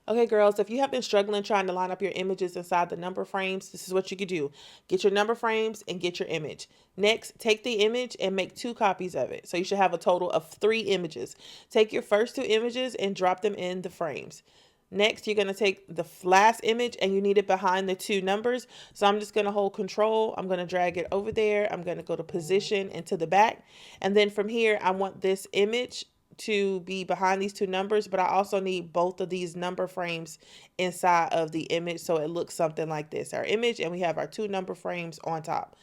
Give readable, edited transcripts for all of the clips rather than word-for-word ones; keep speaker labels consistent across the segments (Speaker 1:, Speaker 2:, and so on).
Speaker 1: Okay, girls, if you have been struggling trying to line up your images inside the number frames, this is what you could do. Get your number frames and get your image. Next, take the image and make 2 copies of it. So you should have a total of 3 images. Take your first 2 images and drop them in the frames. Next, you're going to take the last image and you need it behind the 2 numbers. So I'm just going to hold control. I'm going to drag it over there. I'm going to go to position and to the back. And then from here, I want this image to be behind these 2 numbers, but I also need both of these number frames inside of the image so it looks something like this. Our image, and we have our 2 number frames on top.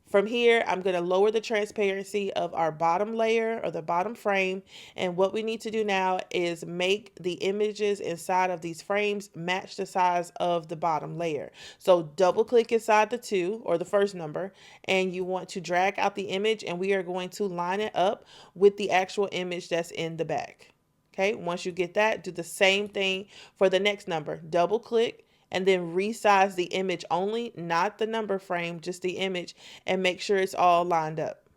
Speaker 1: From here, I'm going to lower the transparency of our bottom layer or the bottom frame. And what we need to do now is make the images inside of these frames match the size of the bottom layer. So double click inside the 2 or the first number, and you want to drag out the image, and we are going to line it up with the actual image that's in the back. Okay, once you get that, do the same thing for the next number. Double click and then resize the image only, not the number frame, just the image, and make sure it's all lined up.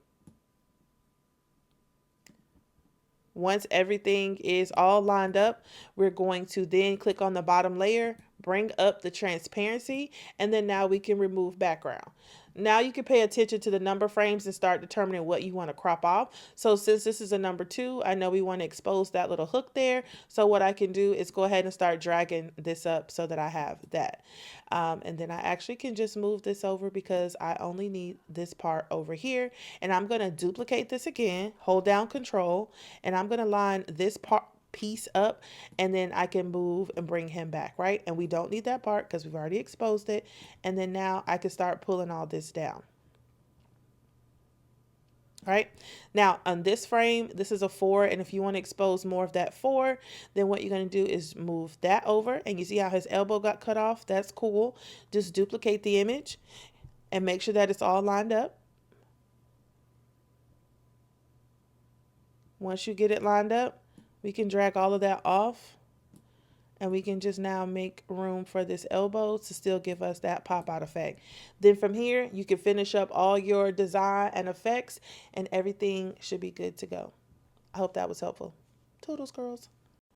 Speaker 1: Once everything is all lined up, we're going to then click on the bottom layer, bring up the transparency, and then now we can remove background. Now you can pay attention to the number frames and start determining what you want to crop off. So since this is a number 2, I know we want to expose that little hook there. So what I can do is go ahead and start dragging this up so that I have that. And then I actually can just move this over because I only need this part over here. And I'm going to duplicate this again, hold down control, and I'm going to line this part piece up, and then I can move and bring him back, right? And we don't need that part because we've already exposed it. And then now I can start pulling all this down. All right, now on this frame, this is a 4, and if you want to expose more of that 4, then what you're going to do is move that over, and you see how his elbow got cut off? That's cool. Just duplicate the image and make sure that it's all lined up. Once you get it lined up, we can drag all of that off, and we can just now make room for this elbow to still give us that pop out effect. Then from here, you can finish up all your design and effects, and everything should be good to go. I hope that was helpful. Toodles, girls.